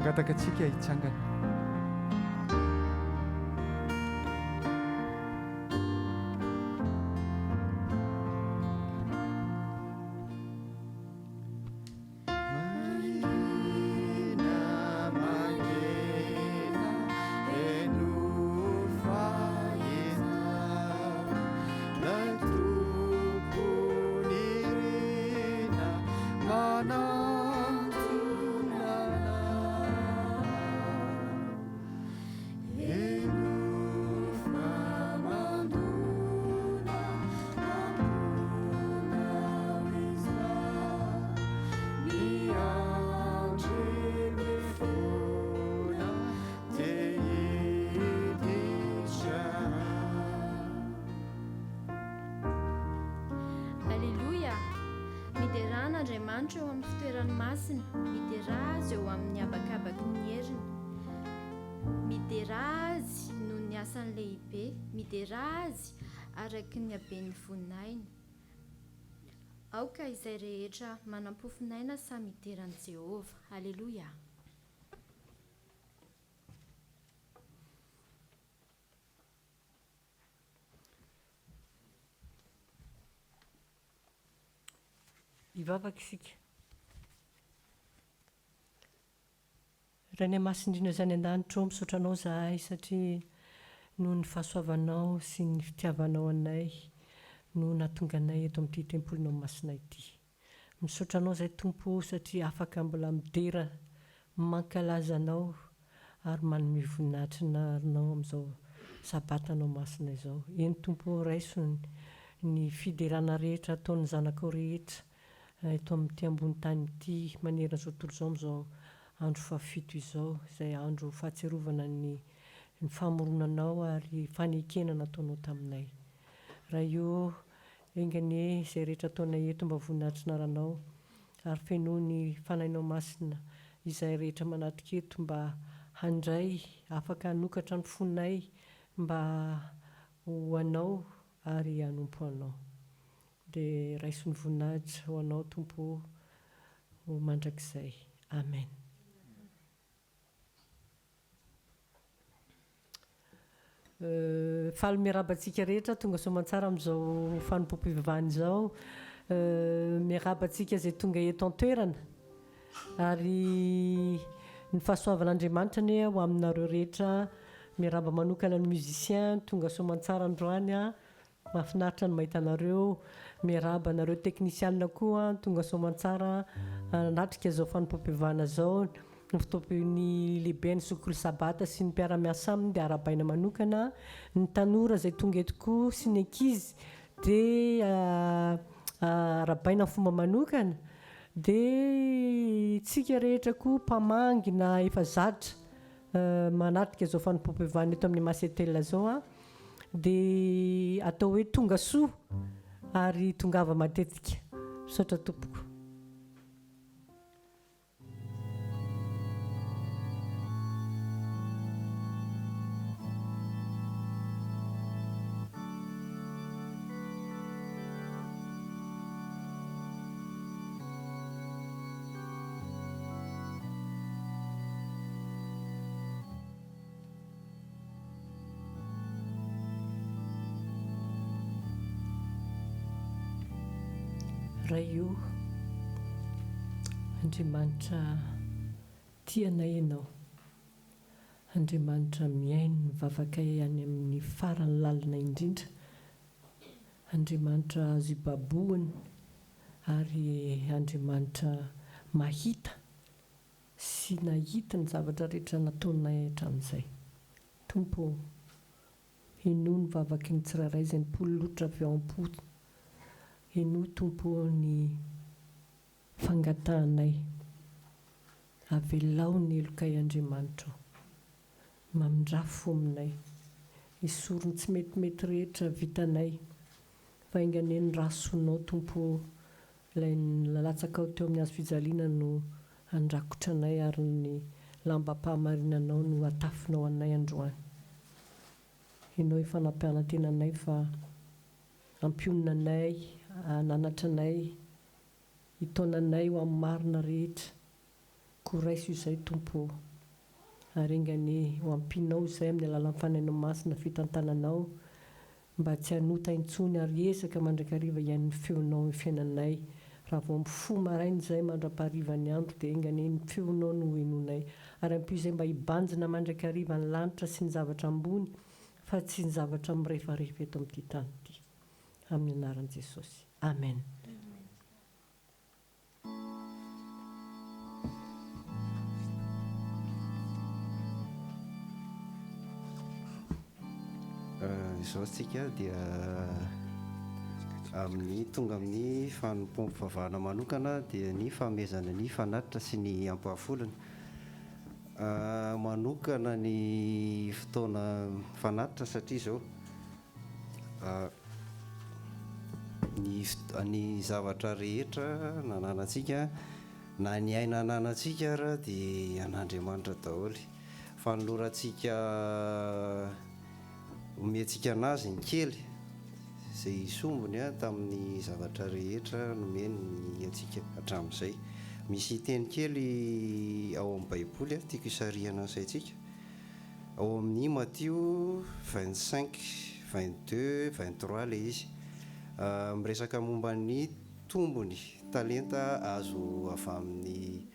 mangataka antsika hitsangana. Andriamanitra eo amin'ny fitoerany masina, midera azy eo amin'ny habakabaky ny heriny, midera azy noho ny asany lehibe, midera azy araky ny haben'ny voninainy. Aoka izay rehetra manam-pofinaina samy mideran'i Jehova. Alleluia. Ivavaka isika. Raha ny masindrina izany an-danitra misaotra anao zahay satria noho ny fahasoavanao sy ny fitiavanao anay no nahatonga anay eto amin'ity tempolinao masina ity. Misaotra anao izay Tompo satria afaka mbola midera mankalaza anao ary manome voninahitra anao amin'izao sabatanao masina izao. Eny Tompo raiso ny fiderana rehetra ataon'ny zanakao rehetra eto amin'ity ambony tany ity manerana izao tontolo izao amin'izao andro fahafito izao, izay andro fahatsiarovana ny famoronanao ary fanekena nataonao taminay. Raha io engane izay rehetra ataonay eto mba voninahitry naranao ary fenoa ny fanahinao masina izay rehetra manatrika eto mba handray afaka hanokatra ny fonay mba ho anao ary hanompo anao. Dia raiso ny voninahitra ho anao Tompo ho mandrakizay. Amen. Faly miarabantsika rehetra tonga soamantsara amin'izao fanompoam-pivavahana izao. Miarabantsika izay tonga eto an-toerana ary ny fahasoavan'Andriamanitra anie ho aminareo rehetra. Miaraba manokana ny musicien tonga soamantsara androany. Mahafinaritra ny mahita anareo. Miaraba anareo teknisianina koa tonga soamantsara natrika izao fanompoam-pivavahana izao. Ny fitaovin'ny lehibe ny sekoly sabata sy ny mpiara-miasa aminy dia arabaina manokana. Ny tanora izay tonga eto koa sy ny ankizy dia arabaina fomba manokana. Dia tsika rehetra koa mpamangy na efa zatra manatrika izao fanompoam-pivavahana eto amin'ny Masetel izao dia atao hoe tonga soa ary tongava matetika. Misaotra tompoko. Raha io Andriamanitra tianay ianao, Andriamanitra miaino mivavaka any amin'ny farany lalina indrindra, Andriamanitra azo ibaboany ary Andriamanitra mahita sy nahita ny zavatra rehetra nataonay hatramin'izay. Tompo, inoa ny vavaky ny tsirairay izay nipololotra avy ao am-po. Inoa Tompo ny fangatahanay. Avelao ny elokay Andriamanitra. Mamindrafo aminay. Isorony tsy metimety rehetra vitanay. Fa ingane ny rasonao Tompo, ilay latsakao teo amin'ny hazo fijaliana no andrakotra anay ary ny lambam-pahamarinanao no atafinao anay androany. Ianao ifanampianantenanay fa ampionana anay, ananatra anay, hitaonanay ho amin'ny marina rehetra. Koraiso izay Tompo, ary engany ho ampinao izay amin'ny alalan'ny fanainao masina fitantananao mba tsy hanota intsony ary ezaka mandrakariva ihan'ny feonao ny fiainanay raha vao mifo maraina izay mandra-paharivany andro dia engany ny feonao no henonay ary ampio izay mba hibanjina mandrakariva ny lanitra sy ny zavatra ambony fa tsy ny zavatra mirehefarehefa eto amin'ity tany ity amin'ny anaran'i Jesosy amen. Izao tsika dia amin'ny tonga amin'ny fanompom-pivavahana manokana dia ny fanomezana ny fanatitra sy ny ampahafolana. Manokana ny fotoana fanatitra satria izao ny zavatra rehetra nananantsika na ny aina nanantsika ara dia an'Andriamanitra daholo. Fanolorantsika omentsika anazy ny kely izay sombony tamin'ny zavatra rehetra nomeny antsika hatramin'izay. Misy teny kely ao amin'ny baiboly tiako hisarihana ny saintsika ao amin'ny Matthieu 25, 22, 23 ilay izy miresaka momba ny tombony talenta azo avy amin'ny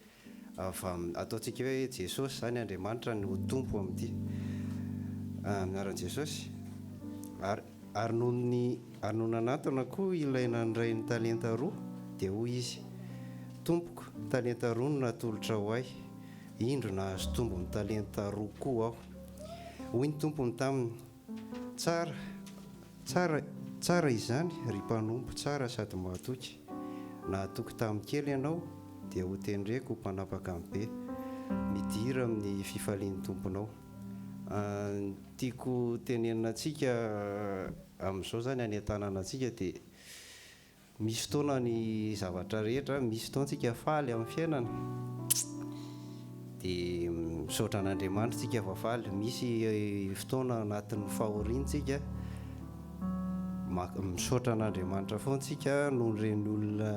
ataontsika hoe Jesosy izany Andriamanitra no tompo amin'ity anaran'i Jesosy ary noho nanantona koa ilaina ny ray ny talenta roa dia hoy izy tompoko talenta roa no natolotra ho ahy indro nahazo tombony talenta roa koa aho. Hoy ny tompony taminy tsara izany ry mpanompo tsara sady mahatoky nahatoky tamin'ny kely ianao dia ho tendreko ho mpanapaka amin'ny be midira amin'ny fifalian'ny tomponao. Tiako tenenina antsika amin'izao zany any an-tanàna antsika dia misy fotoana ny zavatra rehetra misy fotoantsika faly amin'ny fiainana dia misaotra an'Andriamanitra tsika fa faly. Misy fotoana anatin'ny fahoriantsika misaotra an'Andriamanitra foantsika noho ireny olona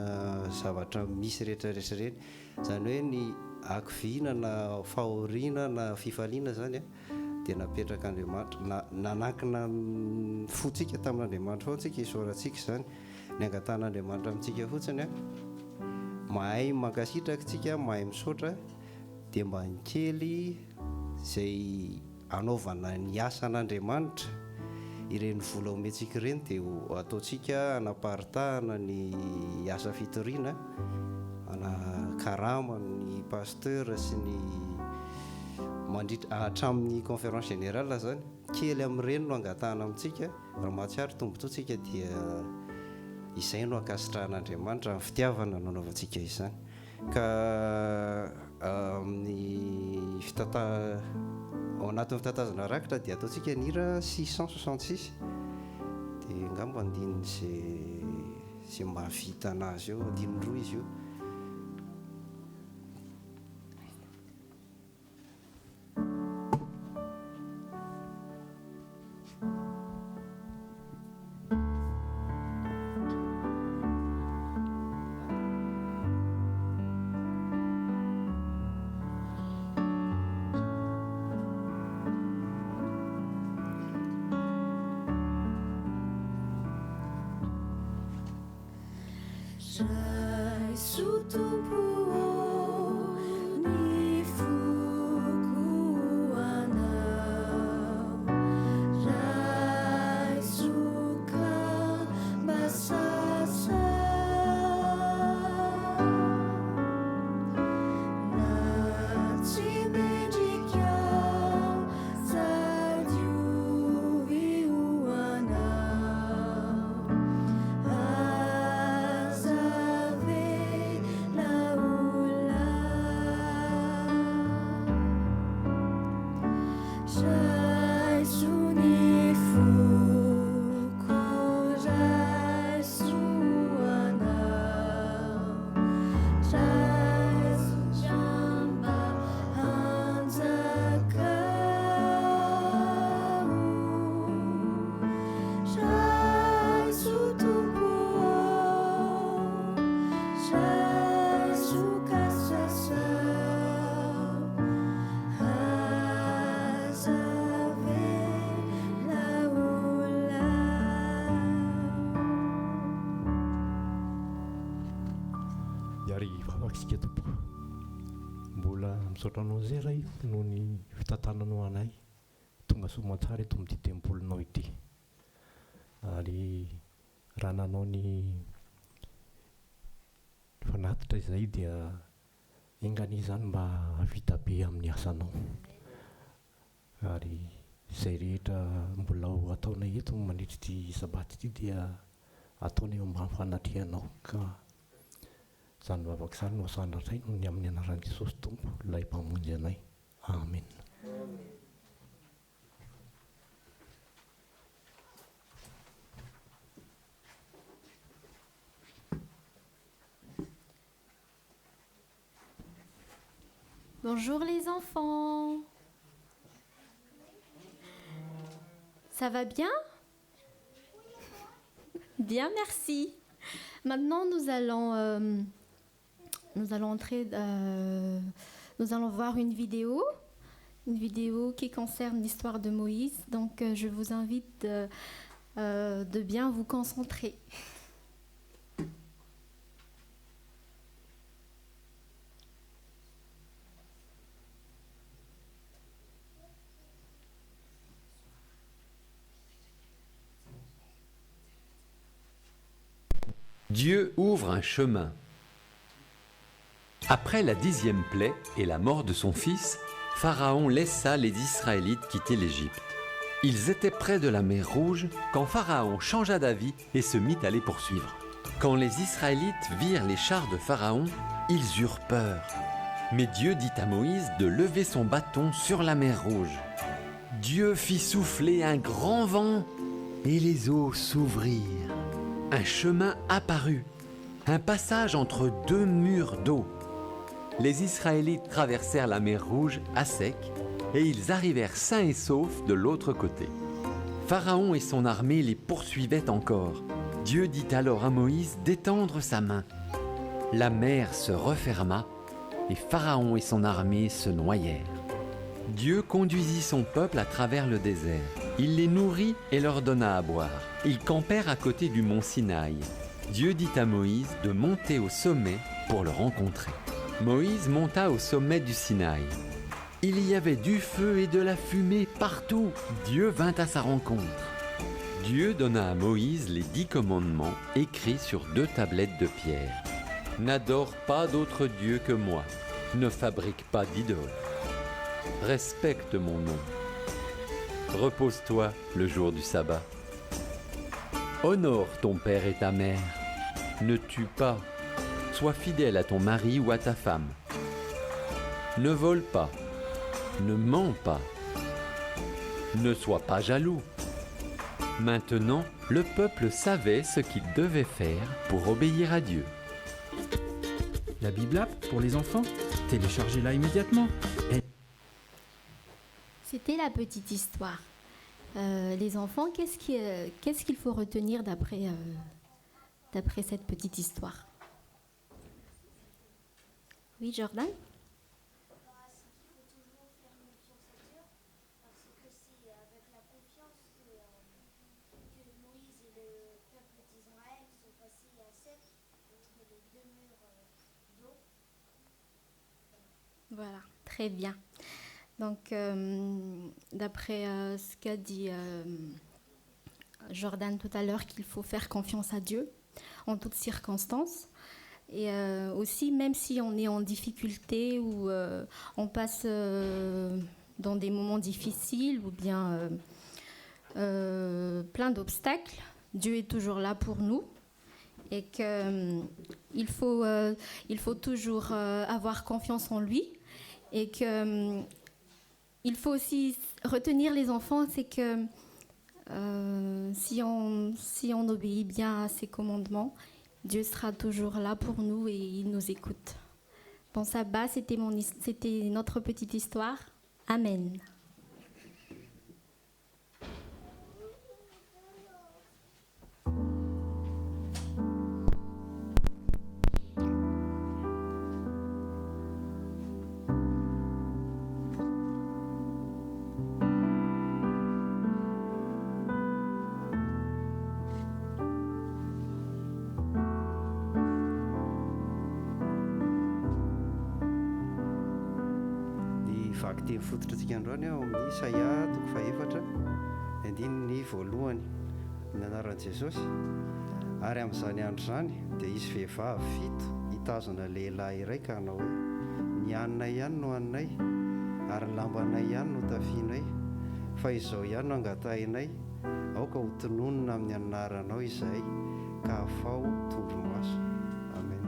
zavatra misy rehetrarehetra ireny, izany hoe ny akoviana na fahoriana na fifaliana zany dia napetraka Andriamanitra nanankina fotsika tamin'Andriamanitra foantsika isaorantsika izany ny angatan'Andriamanitra amintsika fotsiny mahay mankasitraka tsika mahay misaotra dia mba ny kely izay anaovana ny asan'Andriamanitra ireny vola omentsika ireny dia ataontsika anaparitahana ny asa fitoriana ana karama ny pasteur sy ny mandritra hatramin'ny conférence générale zany kely amin'ireny no angatahana amintsika raha mahatsiaro tombontsoantsika dia izay no ankasitrahan'Andriamanitra amin'ny fitiavana nanaovantsika izany. Ka amin'ny ao anatin'ny fitatazana rakitra dia ataontsika ny hira 666 dia angamba andininy izay mahavita anazy eo andininy roa izy io. Azave la Vaksika tompo. Mbola misaotra anao izay ray noho ny fitantananao anay. Tonga soamantsara eto amin'ity tempolinao ity. Ary raha nanao ny fanatitra izay dia engany izany mba havita be amin'ny asanao. Ary izay rehetra mbola ho ataonay eto mandritra ity sabaty ity dia ataonay eo ambany fanatrihanao. Ka izany vavaka izany no asandrasay noho ny amin'ny anaran'i Jesosy Tompo, ilay mpamonjy anay. Amen. Bonjour les enfants. Ça va bien? Bien, merci. Maintenant, nous allons voir une vidéo qui concerne l'histoire de Moïse. Donc, je vous invite de bien vous concentrer. Dieu ouvre un chemin. Après la 10e plaie et la mort de son fils, Pharaon laissa les Israélites quitter l'Égypte. Ils étaient près de la mer Rouge quand Pharaon changea d'avis et se mit à les poursuivre. Quand les Israélites virent les chars de Pharaon, ils eurent peur. Mais Dieu dit à Moïse de lever son bâton sur la mer Rouge. Dieu fit souffler un grand vent et les eaux s'ouvrirent. Un chemin apparut, un passage entre deux murs d'eau. Les Israélites traversèrent la mer Rouge à sec et ils arrivèrent sains et saufs de l'autre côté. Pharaon et son armée les poursuivaient encore. Dieu dit alors à Moïse d'étendre sa main. La mer se referma et Pharaon et son armée se noyèrent. Dieu conduisit son peuple à travers le désert. Il les nourrit et leur donna à boire. Ils campèrent à côté du mont Sinaï. Dieu dit à Moïse de monter au sommet pour le rencontrer. Moïse monta au sommet du Sinaï. Il y avait du feu et de la fumée partout. Dieu vint à sa rencontre. Dieu donna à Moïse les 10 commandements écrits sur 2 tablettes de pierre. N'adore pas d'autre Dieu que moi. Ne fabrique pas d'idole. Respecte mon nom. Repose-toi le jour du sabbat. Honore ton père et ta mère. Ne tue pas. Sois fidèle à ton mari ou à ta femme. Ne vole pas. Ne mens pas. Ne sois pas jaloux. Maintenant, le peuple savait ce qu'il devait faire pour obéir à Dieu. La Bible app pour les enfants, téléchargez-la immédiatement. C'était la petite histoire. Les enfants, qu'est-ce qu'il faut retenir d'après cette petite histoire? Oui, Jordan? Voilà, très bien. Donc, d'après ce qu'a dit Jordan tout à l'heure, qu'il faut faire confiance à Dieu en toutes circonstances. Et aussi, même si on est en difficulté ou on passe dans des moments difficiles ou bien plein d'obstacles, Dieu est toujours là pour nous. Et qu'il faut toujours avoir confiance en lui. Et qu'il faut aussi retenir les enfants, c'est que si on obéit bien à ses commandements, Dieu sera toujours là pour nous et il nous écoute. Bon, sabbat, c'était notre petite histoire. Amen. vaky teny fototra antsika androany ao amin'ny Isaia 4:2 ny voalohany ny anaran'i Jesosy. Ary amin'izany andro izany dia isy vehivavy fito hitazona lehilahy iray ka hanao hoe ny anina ihany no aninay ary ny lambanay ihany no tafianay, fa izao ihany no angatahinay, aoka ho tononona amin'ny anaranao izay ka afao tondromaso. Amen.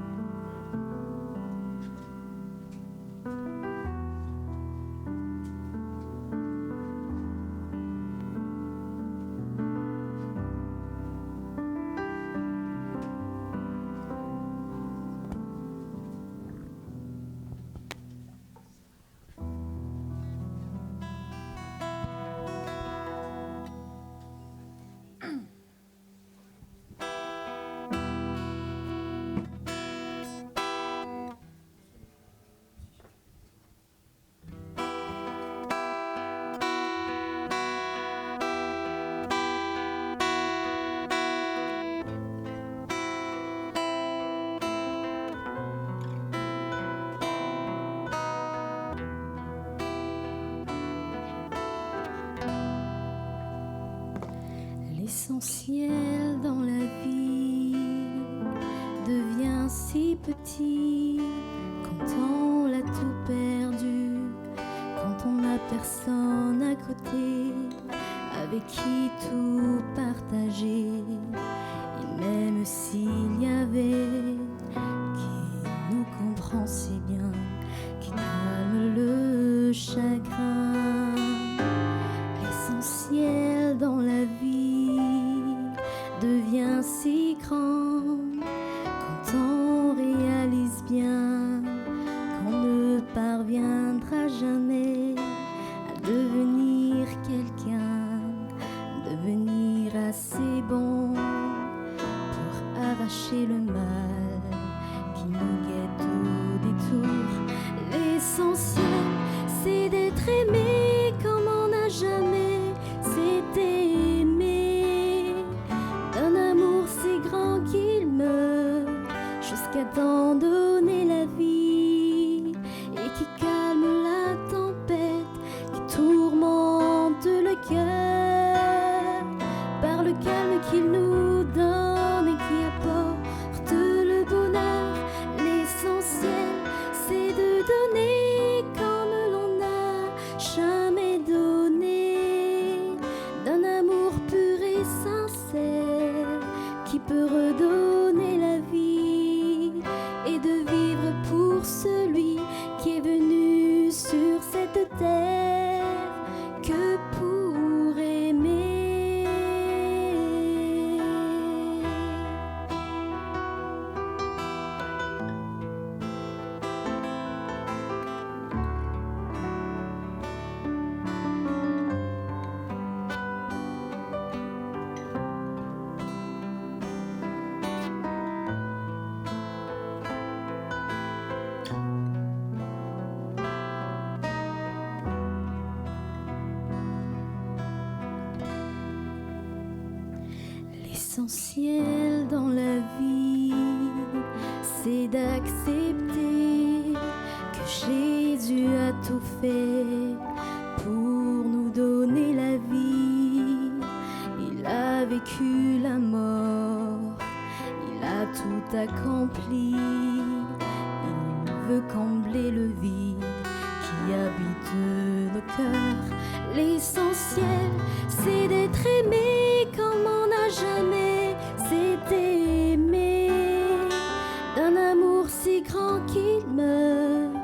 L'essentiel dans la vie devient si petit quand on l'a tout perdu, quand on n'a personne à côté avec qui tout partager. Et même s'il y avait qui nous comprend si bien, qui calme le chagrin, l'essentiel dans la vie devient si grand quand on réalise bien qu'on ne parviendra jamais à devenir quelqu'un, devenir assez bon pour arracher le mal qui nous guette au détour. L'essentiel, c'est d'être aimé comme on n'a jamais s'était aimé, d'un amour si grand qu'il meurt jusqu'à t'en donner la vie, et qui calme la tempête qui tourmente le cœur, par le calme qu'il nous donne et qui apporte le bonheur. L'essentiel, c'est de donner comme l'on n'a jamais donné, d'un amour pur et sincère qui peut redonner la vie, et de vivre pour celui qui est venu sur cette terre que pour aimer. L'essentiel dans la vie, c'est d'accepter que Jésus a tout fait pour nous donner la vie. Il a vécu la mort, il a tout accompli. Il veut combler le vide qui habite nos cœurs. L'essentiel, c'est d'être aimé comme on n'a jamais s'était aimé, d'un amour si grand qu'il meurt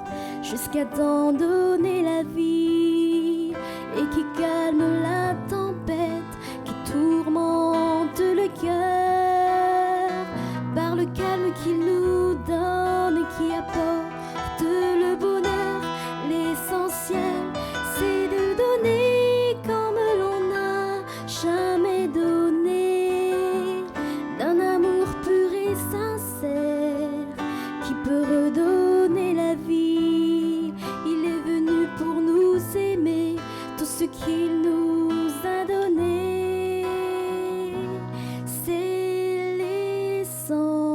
jusqu'à t'en donner la vie, et qui calme la tempête qui tourmente le cœur, par le calme qu'il nous donne et qui apporte le bonheur. L'essentiel, c'est de donner comme l'on n'a jamais donné, d'un amour pur et sincère qui peut redonner la vie. Il est venu pour nous aimer, tout ce qu'il nous a donné, c'est l'essentiel.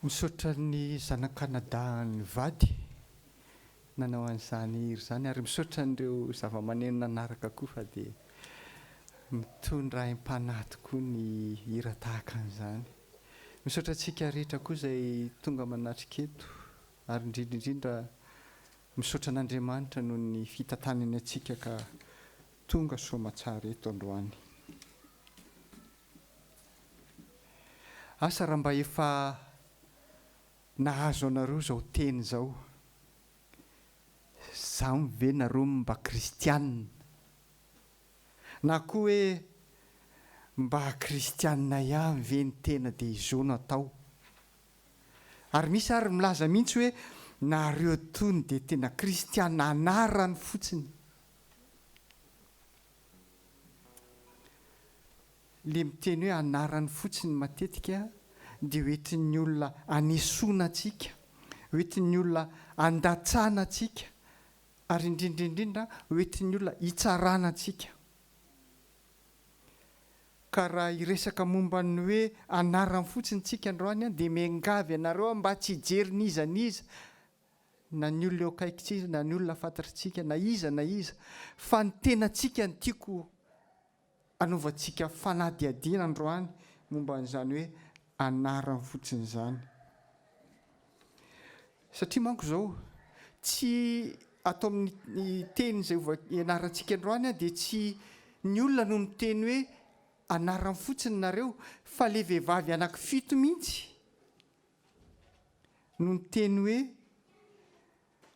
misaotra ny zanan-Kanada ny vady nanao an'izany ry zany ary misaotra n'ireo zava-maneno nanaraka koa fa dia mitondra aim-panahy tokoa ny hira tahaka an'izany. Misaotra antsika rehetra koa izay tonga manatrika eto ary indrindraindrindra misaotra an'Andriamanitra noho ny fitantanany antsika ka tonga soamatsara eto androany. Asa raha mba efa nahazo anareo izao teny izao, zaho ve nareo mba kristianina na koa hoe mba kristianina ihany ve ny tena dia izo no atao? Ary misy ary milaza mihitsy hoe nareo tony dia tena kristianina anarany fotsiny. Le miteny hoe anarany fotsiny matetika dia hoentin'ny olona anesoana antsika, hoentin'ny olona andatsana antsika, ary indrindraindrindra hoentin'ny olona hitsarana antsika. Ka raha hiresaka momba ny hoe anarany fotsiny tsika androany dia miangavy ianareo mba tsy hijery niza niza na ny olona eo akaikitsika na ny olona fantatritsika na iza fa ny tena tsika ny tiako anaovantsika fanadihadiana androany momba an'izany hoe anarany fotsiny izany. Satria manko izao tsy atao amin'ny teny izay ianarantsika androany dia tsy ny olona no miteny hoe anarany fotsiny nareo, fa le vehivavy anankifito mihitsy no miteny hoe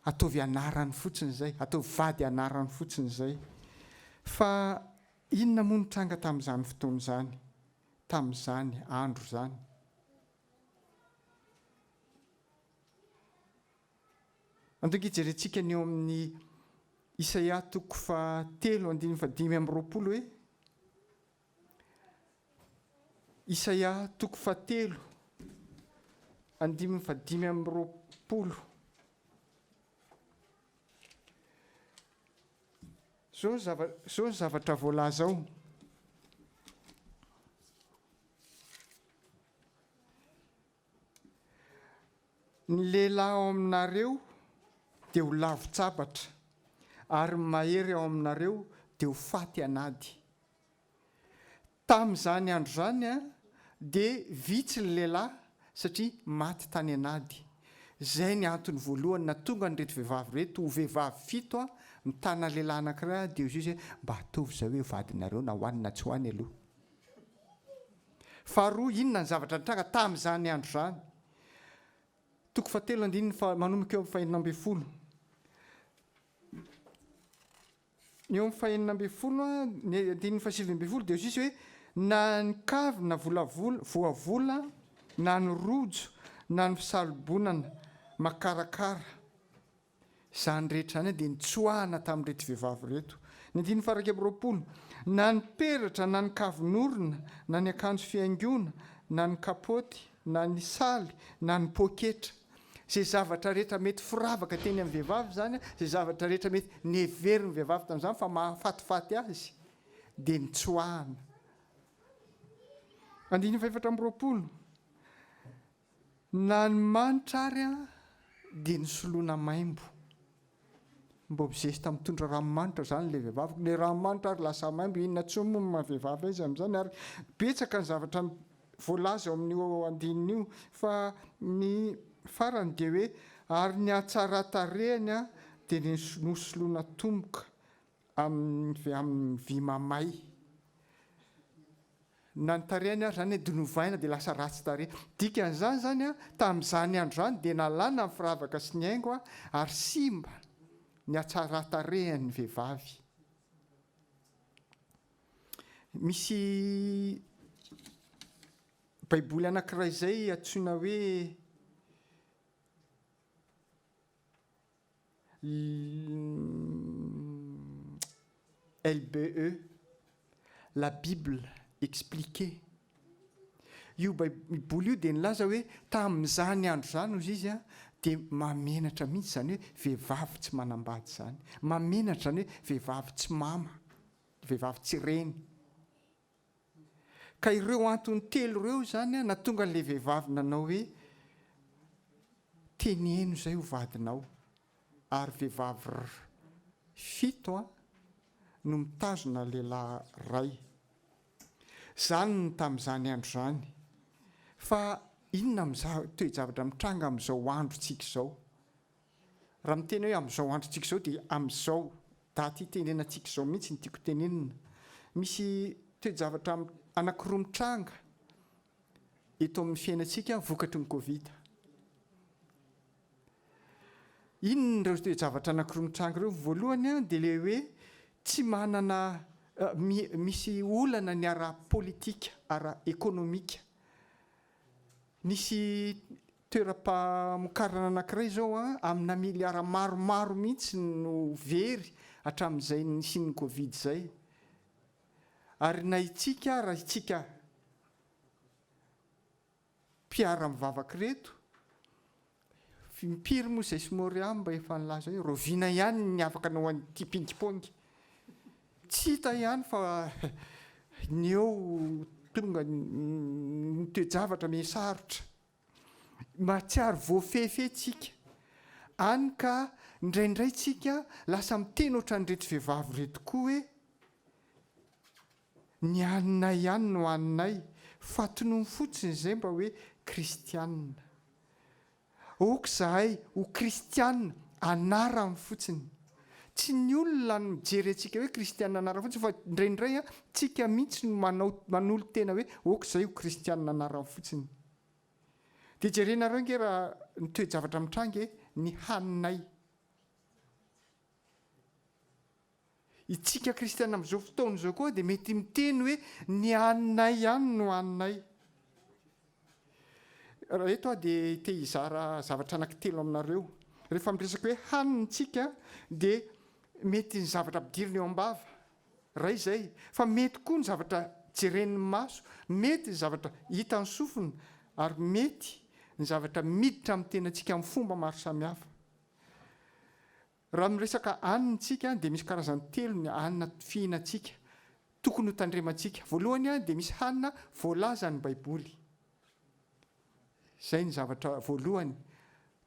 ataovy anarany fotsiny izay, ataovy vady anarany fotsiny izay. Fa inona moa nitranga tamin'izany fotoana izany, tamin'izany andro izany? Antokijerentsika ny eo amin'ny Isaia 3:7-5 hoe Isaia 3:7-5 zao ny zavatra voalaza ao. Ny lehilahy ao aminareo dia ho lavo-tsabatra ary mahery ao aminareo dia ho faty anady. Tamin'izany andro zany dia vitsy ny lehilahy satria maty tany anady. Izay ny antony voalohany na tonga nyreto vehivavy reto, ho vehivavy 7 mitana lehilahy anankiray dia izy hoe mba ataovy izao hoe vadinareo na hoanina tsy hoany aloha. Faharoa, inona ny zavatra nitranga tamin'izany andro zany? 7 manomboka eo amin'ny 5:12. Eo amin'ny 5:12 dia izy hoe na ny kavy na voavola na ny rojo na ny fisalobonana makarakara, izany rehetra izany dia nitsoahana tamin'ireto vehivavy reto. Ny 20 na ny peratra na ny kavinorona na ny akanjo fiaingona na ny kapoty na ny saly na ny poketra, izay zavatra rehetra mety firavaka teny amin'ny vehivavy zany, izay zavatra rehetra mety neverin'ny vehivavy tamin'izany fa mahafatifaty azy dia nitsoahana. 20 na ny manitra ary dia nisoloana maimbo. Mbo bizesy mitondra ranomanitra zany le vehivavy, le ranomanitra ary lasa maimbo, inona tsy moa maha-vehivavy izy amin'izany. Ary betsaka ny zavatra voalaza ao amin'io andininy io, fa ny farany dia hoe ary ny hatsaran-tarehany dia nosoloana tomboka amin'ny vy mamay. Na ny tarehany ary zany dinovaina dia lasa ratsy tarehy. Dikan'izany zany tamin'izany andro zany dia nalàna ny firavaka sy ny haingo ary simba ny hatsaran-tarehan'ny vehivavy. Misy baiboly anankiray izay antsoina hoe LBE, la Bible expliquée. Io baiboly io dia nilaza hoe tamin'izany andro zany ozy izy dia mamenatra mihitsy zany hoe vehivavy tsy manambady zany, mamenatra zany hoe vehivavy tsy mama, vehivavy tsy reny. Ka ireo antony telo ireo zany na tonga n'ilay vehivavy nanao hoe teneno zay ho vadinao ary vehivavy 7 no mitazona lehilahy ray. Zany ny tamin'izany andro zany. Fa inona toe-javatra mitranga amin'izao androntsika izao? Raha miteny hoe amin'izao androntsika izao dia amin'izao daty tenenantsika izao mihitsy ny tiako tenenina. Misy toe-javatra anankiroa mitranga eto amin'ny fiainantsika vokatry ny Covid. Inona ireo toe-javatra anankiroa mitranga ireo? Voalohany dia le hoe tsy manana misy olana ny ara-politika, ara-ekonomika. Nisy toeram-pamokarana anankiray zao amina miliara maromaro mihitsy no very hatramin'izay nisy ny Covid zay. Ary na itsika raha itsika mpiara-mivavaka reto, mpiry moa izay Somoria mba efa nilaza hoe roviana ihany ny afaka nao an'ity ping-pong. Tsy hita ihany fa ny eo tonga ny toe-javatra misarotra. Matsiary voafehifehitsika. Any ka indraindray tsika lasa miteny ohatran'ny reto vehivavy reto koa hoe ny aninay ihany no aninay. Fatonomy fotsiny izay mba hoe kristianina. Oka zahay ho kristianina anarany fotsiny. Tsy ny olona no mijery antsika hoe kristianina anarany fotsiny, fa indraindray tsika mihitsy no manolo tena hoe oka zahay ho kristianina anarany fotsiny. Dia jerenareo nge raha ny toe-javatra mitranga ny haninay. Itsika kristianina amin'izao fotoana izao koa dia mety miteny hoe ny haninay ihany no haninay. Raha eto dia te hizara zavatra anankitelo aminareo. Rehefa miresaka hoe hanintsika dia mety ny zavatra ampidirina eo am-bava. Ray izay. Fa mety koa ny zavatra jeren'ny maso, mety ny zavatra hita ny sofina, ary mety ny zavatra miditra amin'ny tenantsika amin'ny fomba maro samihafa. Raha miresaka hanintsika dia misy karazany telo ny hanina fihinantsika tokony ho tandremantsika. Voalohany dia misy hanina voalaza ny Baiboly. Izay ny zavatra voalohany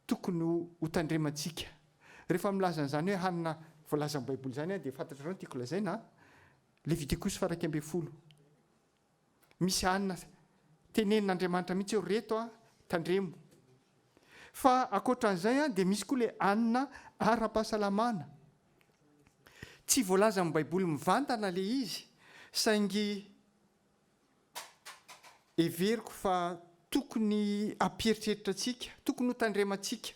tokony ho tandremantsika. Rehefa milaza an'izany hoe hanina voalaza ny Baiboly izany dia fantatrareo tiako lazaina Levitikos 12. Misy hanina tenenin'Andriamanitra mihitsy eo reto tandremo. Fa ankoatran'izay dia misy koa le hanina ara-pahasalamana. Tsy voalaza amin'ny Baiboly mivantana le izy, saingy everiko fa tokony ampieritreritra antsika, tokony ho tandremantsika.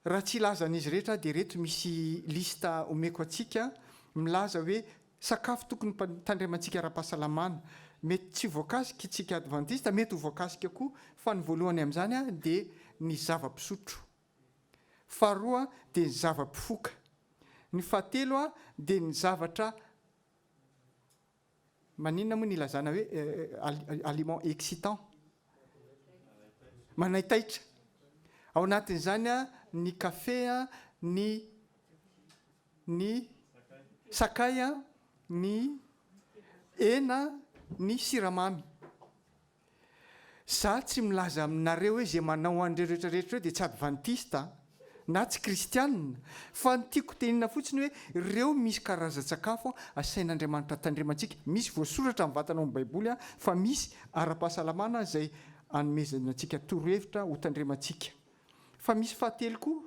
Raha tsy lazan'izy rehetra dia reto misy lista omeko antsika milaza hoe sakafo tokony tandremantsika ara-pahasalamana. Mety tsy voakasika itsika adventista, mety ho voakasika koa, fa ny voalohany amin'izany dia ny zava-pisotro. Faharoa dia ny zava-pifoka. Ny fahatelo dia ny zavatra maninona moa ny ilazana hoe aliment excitant, manaitaitra. Ao anatin'izany ny kafe, ny sakay, ny hena, ny siramamy. Za tsy milaza aminareo hoe zay manao an'ireo rehetrarehetra dia tsy adventista na tsy kristianina, fa ny tiako tenina fotsiny hoe ireo misy karazan-tsakafo asain'Andriamanitra tandremantsika. Misy voasoratra amin'ny vatana amin'ny Baiboly, fa misy ara-pahasalamana izay anomezana antsika torohevitra ho tandremantsika. Fa misy fahatelo koa,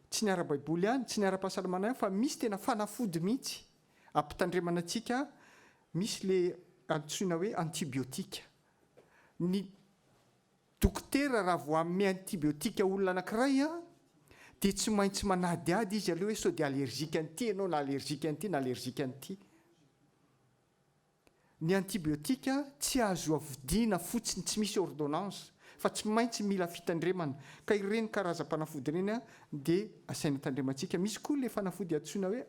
tsy ny ara-Baiboly ihany, tsy ny ara-pahasalamana ihany, fa misy tena fanafody mihitsy ampitandremana antsika. Misy le antsoina hoe antibiotika. Ny dokotera raha vao amin'ny antibiotika olona anankiray dia tsy maintsy manadiady izy aloha hoe sao dia allergique an'ity ianao, na allergique an'ity, na allergique an'ity. Ny antibiotika tsy azo avidiana fotsiny, tsy misy ordonnance, fa tsy maintsy mila fitandremana. Ka ireny karazam-panafody ireny dia asaina tandremantsika. Misy koa le fanafody antsoina hoe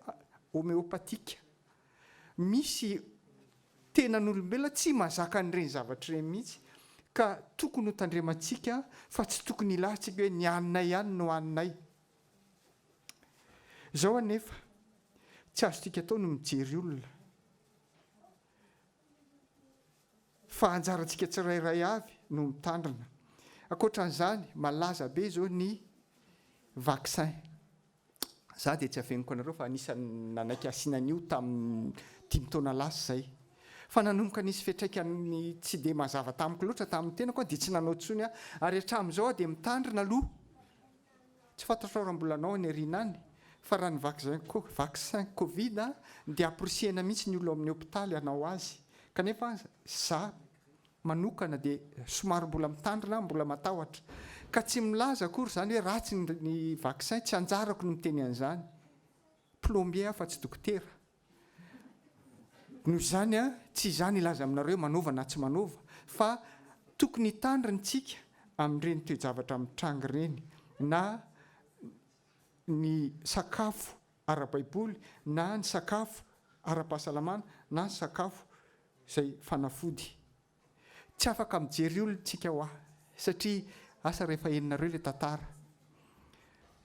homéopathika. Misy tenan'olombelona tsy mahazaka an'ireny zavatra ireny mihitsy, ka tokony ho tandremantsika, fa tsy tokony ilatsika hoe ny haninay ihany no haninay. Izao anefa tsy azontsika atao no mijery olona, fa anjarantsika tsirairay avy no mitandrina. akoatran'izany malaza be zao ny vaccin. Za dia tsy afeniko anareo fa anisany nanaiky asianan'io tamin'ny 5 taona lasa zay. Fa nanomboka nisy fiatraikany tsy dia mazava tamiko loatra tamin'ny tenako dia tsy nanao tsony ary hatramin'izao dia mitandrina aloha. Tsy fantatro raha mbola nanao ny ariana any fa raha ny vaccin Covid dia aporisiana mihitsy ny olona amin'ny hôpitaly hanao azy. Kanefa za manokana dia somary mbola mitandrina, mbola matahotra. Ka tsy milaza akory zany hoe ratsy ny vaccin, tsy anjarako no miteny an'izany. Plombier fa tsy dokotera. Noho izany tsy izany ilaza aminareo manova na tsy manova, fa tokony hitandrintsika amin'ireny toe-javatra mitrangy ireny, na ny sakafo ara-baiboly, na ny sakafo ara-pahasalamana, na ny sakafo izay fanafody. Tsy afaka mijery olona tsika ho satria asa rehefa heninareo ilay tantara.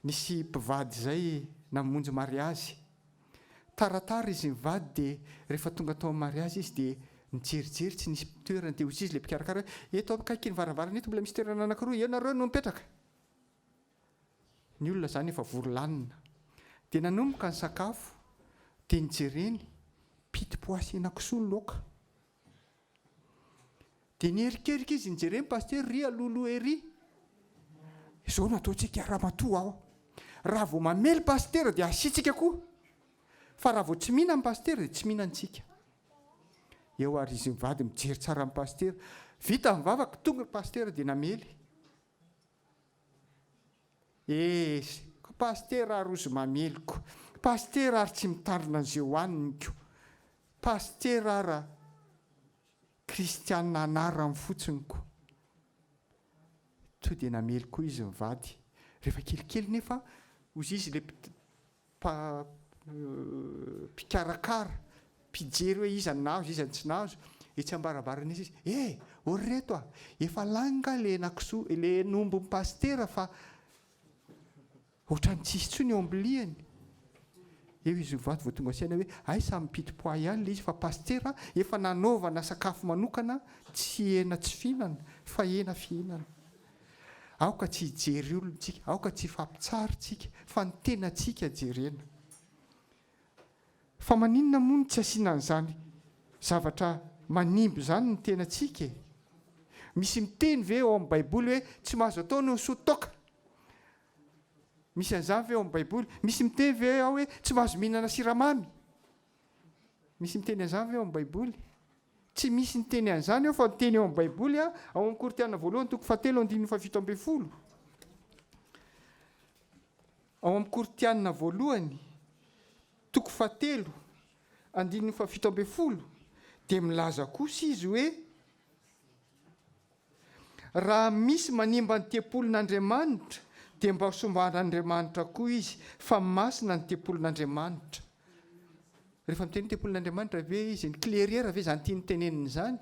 Nisy mpivady izay namonjy mariazy. Taratara izy mivady dia rehefa tonga tao mariazy izy dia nijerijery tsy nisy toerana dia hozy izy ilay mpikarakara hoe eto akaiky ny varavarana eto mbola misy toerana anankiroa, eo nareo no mipetraka. Ny olona zany efa vory-lanina. Dia nanomboka ny sakafo dia nijereny piti-poasy henan-kisoa ny laoka. Dia nierikerika izy nijereny paster ry alolo ery. Izao no ataontsika ramatoa aho. Raha vao mamely paster dia asitsika koa. Fa raha vao tsy mihina amin'ny paster dia tsy mihinantsika. Eo ary izy mivady mijery tsara amin'ny paster. Vita mivavaka tonga paster dia namely. Paster ary ozy mameloko. Paster ary tsy mitandrina an'izay hohaniko. Paster ary kristianina anarany fotsiny ko. To dia namely koa izy mivady. Rehefa kelikely nefa ozy izy ilay mpikarakara, mpijery hoe iza nazo, iza tsy nazo, etsy ambarabarana izy ory reto efa langa le henan-kisoa, le nombon'ny pastera fa ohatrany tsisy tsony eo ambiliany. Eo izy mivady vao tonga saina hoe ay samy piti-poa ihany le izy fa pastera efa nanaovana sakafo manokana tsy hena tsy fihinana fa hena fihinana. Aoka tsy hijery olona tsika, aoka tsy fampitsary tsika, fa ny tena tsika jerena. Fa maninona moa tsy asiana an'izany zavatra manimby zany ny tena tsika? Misy miteny ve ao amin'ny baiboly hoe tsy mahazo atao no sotoka? Misy an'izany ve ao amin'ny baiboly? Misy miteny ve ao hoe tsy mahazo mihinana siramamy? Misy miteny an'izany ve ao amin'ny baiboly? Tsy misy niteny an'izany ao fa niteny ao amin'ny baiboly ao amin'ny Korinthiana voalohany 7:7. Ao amin'ny Korinthiana voalohany 7:7 dia milaza kosa izy hoe raha misy manimba ny tempolon'Andriamanitra dia mba hosobàn'Andriamanitra koa izy, fa masina ny tempolon'Andriamanitra. Rehefa miteny tempolon'Andriamanitra ve izy ny clérière ve zany tiany tenenina izany?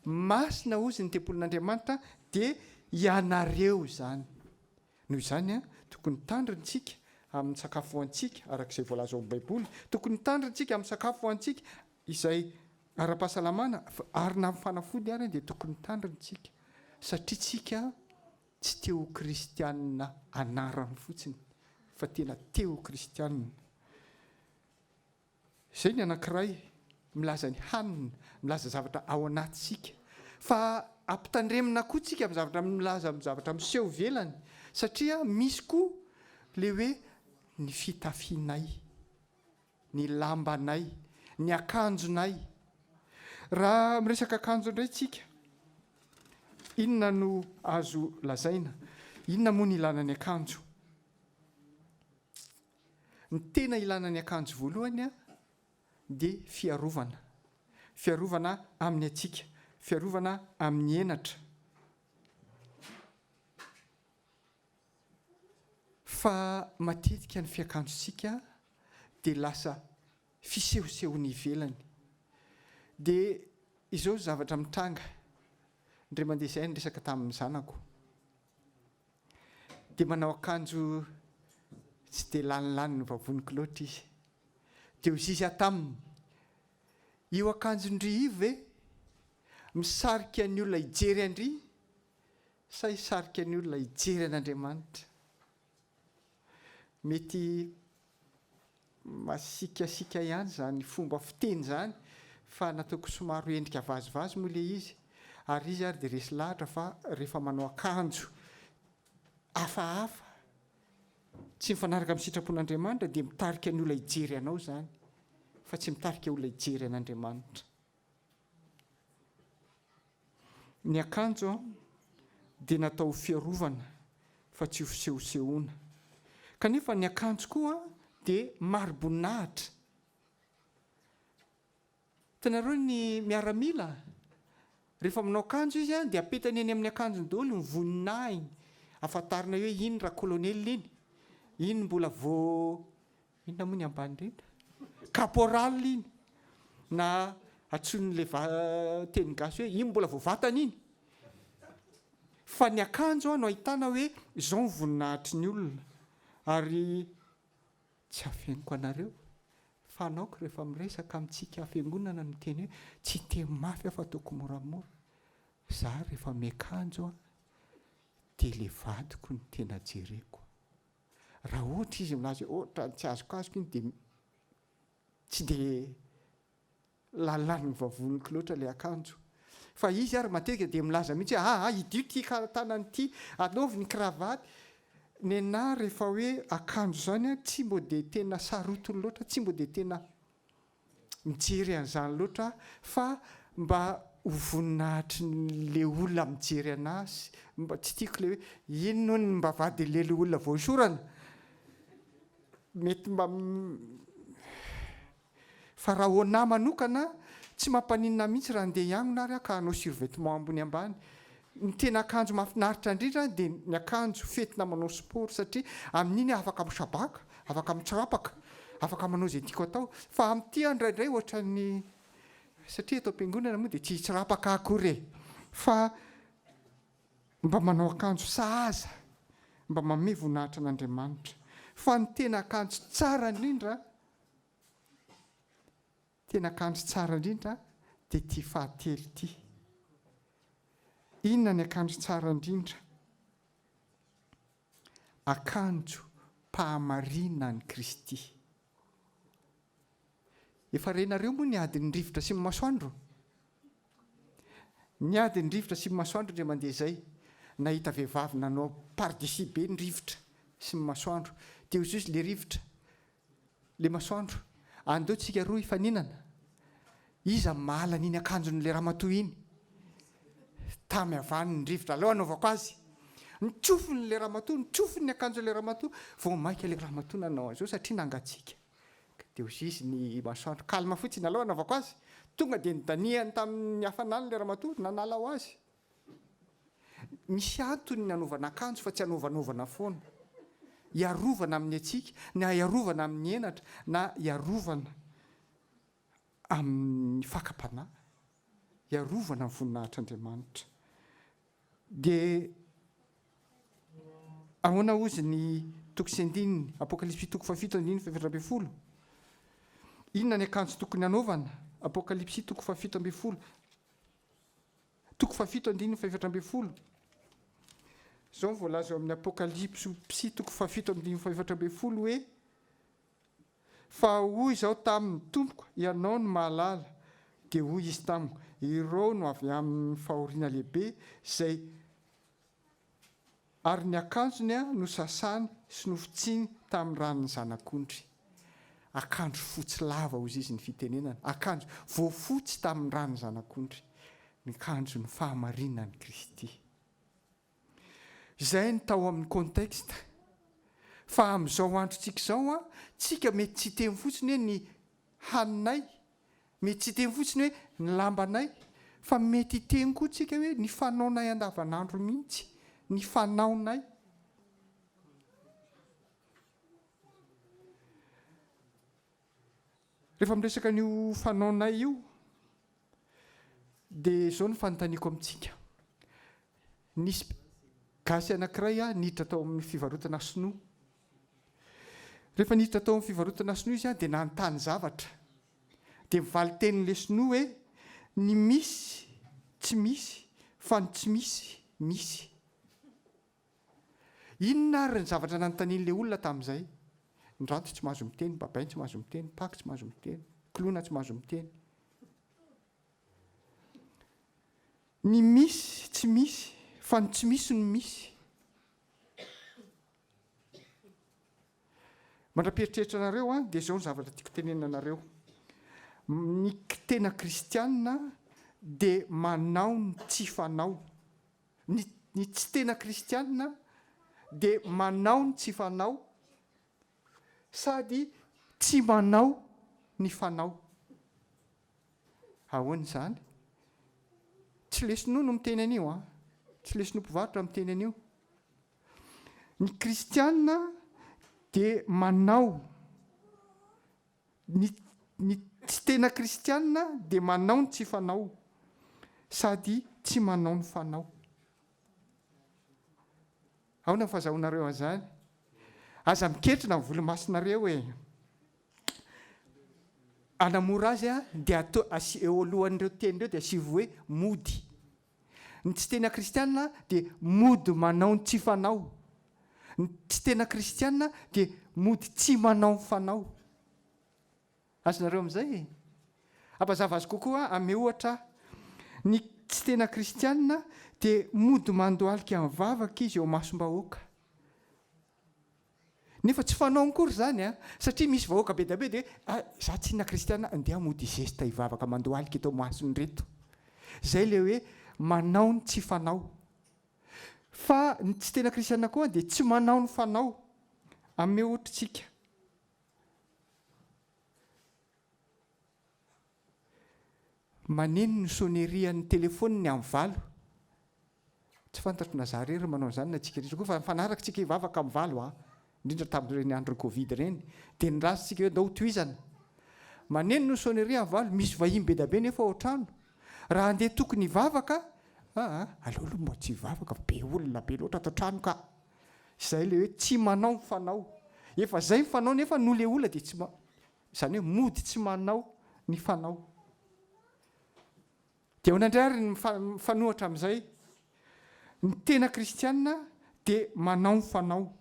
Masina ozy ny tempolon'Andriamanitra dia ianareo zany. Noho izany tokony tandrintsika amin'ny sakafo hoantsika arak'izay voalaza ao amin'ny baiboly. Tokony tandrintsika amin'ny sakafo hoantsika izay ara-pahasalamana ary na fanafody ary dia tokony tandrintsika. Satria tsika tsy teo kristianina anarany fotsiny fa tena teo kristianina. Izay ny anankiray milaza ny hanina, milaza zavatra ao anatsika. Fa ampitandremina koa tsika amin'ny zavatra milaza amin'ny zavatra miseho velany. Satria misy koa le hoe ny fitafianay, ny lambanay, ny akanjonay. Raha miresaka akanjo indray tsika, inona no azo lazaina? Inona moa ny ilana ny akanjo? Ny tena ilana ny akanjo voalohany dia fiarovana. Fiarovana amin'ny atsika, fiarovana amin'ny henatra. Fa matetika ny fiakanjotsika dia lasa fisehosehony ivelany. Dia izao zavatra mitranga. Indray mandeha izay niresaka tamin'ny zanako. Dia manao akanjo tsy dia lanilany ny vavoniko loatra izy. Dia hozy izy taminy. Io akanjo ndry io ve misarika ny olona hijery andry? sa hisarika ny olona hijery an'Andriamanitra. Mety masikasika ihany zany fomba fiteny zany fa nataoko somaro endrika vazivazy moa le izy, ary izy ary dia resy lahatra fa rehefa manao akanjo hafahafa tsy mifanaraka amin'ny sitrapon'Andriamanitra dia mitarika ny olona hijery anao zany, fa tsy mitarika olona hijery an'Andriamanitra. Ny akanjo dia natao fiarovana fa tsy ho fisehosehoana, kanefa ny akanjo koa dia maro-boninahitra. Hitanareo ny miaramila, rehefa manao akanjo izy dia apetany eny amin'ny akanjony daholo ny voninahiny, afantarina hoe iny raha kolonelina iny, iny mbola inona moa ny ambany indrindra, kaporal iny, na atson'ilay teny gasy hoe iny mbola vatana iny. Fa ny akanjo no ahitana hoe izao ny voninahitry ny olona. Ary tsy afeniko anareo fa anaoko rehefa miresaka amintsika fiangonana no teny hoe tsy teny mafy afa ataoko moramora. Za rehefa miakanjo dia le vadiko ny tena jereko. Raha ohatra izy milaza hoe ohatra tsy azokazoko iny dia tsy dia lalàny vavoniko loatra le akanjo. Fa izy ary matetika dia milaza mihitsy hoe idio ty tanany ty, anaovy ny kravaty. Ny ana rehefa hoe akanjo zany tsy mbo dia tena sarotiny loatra, tsy mbo dia tena mijery an'izany loatra, fa mba ho voninahitry le olona mijery anazy. Mba tsy tiako le hoe ino no mba vady lele olona voasorana. Mety mba fa raha ho anahy manokana tsy mampaninona mihitsy raha andeha hianona ary ka hanao survêtement ambony ambany. Ny tena akanjo mahafinaritra indrindra dia ny akanjo fetina manao sport, satria amin'iny afaka misabaka, afaka mitsirapaka, afaka manao izay tiako atao. Fa amin'ity indraindray ohatran'ny satria atao am-piangonana moa dia tsy hitsirapaka akory, fa mba manao akanjo sahaza, mba manome voninahitra an'Andriamanitra. Fa ny tena akanjo tsara indrindra, tena akanjo tsara indrindra dia ty fahatelo ty. Inona ny akanjo tsara indrindra? Akanjo mpahamarina ny Kristy. Efa renareo moa ny adiny rivotra sy ny masoandro? Ny adiny rivotra sy ny masoandro dia mandeha izay. Nahita vehivavy nanao pardessus be ny rivotra sy ny masoandro. Dia hozy izy le rivotra, le masoandro, andeo tsika roa hifaninana. Iza mahala n'iny akanjon'le ramatoa iny. Tamy avany ny rivotra aleo anaovako azy. Nitsofiny le ramatoa, nitsofiny ny akanjon'le ramatoa, vao maika le ramatoa nanao an'izao satria nangatsiaka. Dia hozy izy ny masoandro, kalma fotsiny aleo anaovako azy. Tonga dia nidaniany tamin'ny hafanany le ramatoa, nanala ho azy. Misy antony ny anaovana akanjo fa tsy anaovanovana foana. Iarovana amin'ny atsika, na iarovana amin'ny henatra, na iarovana amin'ny fakapanahy, iarovana amin'ny voninahitr'Andriamanitra. Dia ahoana ozy ny toko sy andininy, Apokalipsy toko 7:7-20. Inona ny akanjo tokony anaovana? Apokalipsy toko 7:7. Toko 7:7-20. Izao voalaza amin'ny Apokalipsy toko 7:7 hoe fa hoy izao tamin'ny tompoko, ianao no mahalala. Dia hoy izy tamiko, ireo no avy amin'ny fahoriana lehibe izay ary ny akanjony no sasany sy nofitsiny tamin'ny ranony zanak'ondry. Akanjo fotsy lava hozy izy ny fitenenana. Akanjo voafotsy tamin'ny ranony zanak'ondry. Ny akanjo ny fahamarinana ny Kristy. Izay ny tao amin'ny contexte. Fa amin'izao androntsika izao tsika mety tsy teny fotsiny hoe ny haninay, mety tsy teny fotsiny hoe ny lambanay, fa mety teny koa tsika hoe ny fanaonay andavanandro mihitsy, ny fanaonay. Rehefa miresaka n'io fanaonay io, dia izao ny fanontaniako amintsika. Nisy gasy anankiray niditra tao amin'ny fivarotana sinoa. Rehefa niditra tao amin'ny fivarotana sinoa izy dia nanontany zavatra. Dia mivaly tenin'ilay sinoa hoe ny misy tsy misy, fa ny tsy misy misy. inona ary ny zavatra nanontanian'ilay olona tamin'izay? Ny rato tsy mahazo miteny, babainy tsy mahazo miteny, paky tsy mahazo miteny, kilona tsy mahazo miteny. Ny misy tsy misy, fa ny tsy misy no misy. Mandra-pieritreritra anareo dia izao ny zavatra tiako tenena anareo. Ny tena kristianina dia manao ny tsy fanao. Ny tsy tena kristianina dia manao ny tsy fanao sady tsy manao ny fanao. Ahoana izany? Tsy lesinoa no miteny an'io a, tsy lesino mpivarotra miteny an'io. Ny kristianina dia manao ny tsy tena kristianina dia manao ny tsy fanao sady tsy manao ny fanao. Ahoana ny fahazahoanareo an'izany? Aza miketrina ny volomasonareo e. Anamora azy dia eo alohan'ireo tenireo dia asivy hoe mody. Ny tsy tena kristianina dia mody manao ny tsy fanao. Ny tsy tena kristianina dia mody tsy manao ny fanao. Azonareo amin'izay? Ampazava azy kokoa ame ohatra, ny tsy tena kristianina dia mody mandohalika amin'ny vavaka izy eo masom-bahoaka. Nefa tsy fanao nkory zany a, satria misy vahoaka be da be dia za tsy na kristianina andeha mody zesta hivavaka mandohalika eto masony reto. Zay le hoe manao ny tsy fanao. Fa ny tsy tena kristianina koa dia tsy manao ny fanao. Ame ohatritsika. Maneno ny sonerian'ny telefôniny amin'ny valo. Tsy fantatro na za rery manao izany na tsika rehetra koa fa fanaraka tsika hivavaka amin'ny valo a. Indrindra tamin'ireny andro Covid reny dia nirazintsika hoe ndao tohizana. Maneno ny soneria amin'ny valo, misy vahiny be da be nefa ao an-trano. Raha andeha tokony hivavaka, aleo aloha mba tsy hivavaka be olona be loatra ato an-trano ka. Izay le hoe tsy manao ny fanao. Efa izay ny fanao nefa no le olona dia tsy izany hoe mody tsy manao ny fanao. Dia hoanandray ary ny fanohatra amin'izay, ny tena kristianina dia manao ny fanao.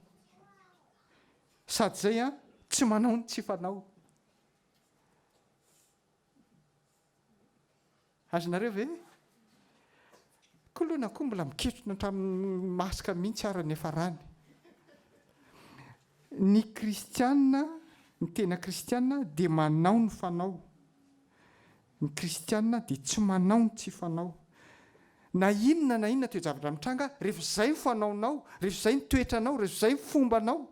Sady izay tsy manao ny tsy fanao. Azonareo ve? Kolona koa mbola miketrona hatramin'ny masika mihitsy ary nefa rany. Ny kristianina, ny tena kristianina dia manao ny fanao. Ny kristianina dia tsy manao ny tsy fanao. Na inona toe-javatra mitranga, rehefa izay ny fanaonao, rehefa izay ny toetranao, rehefa izay ny fombanao,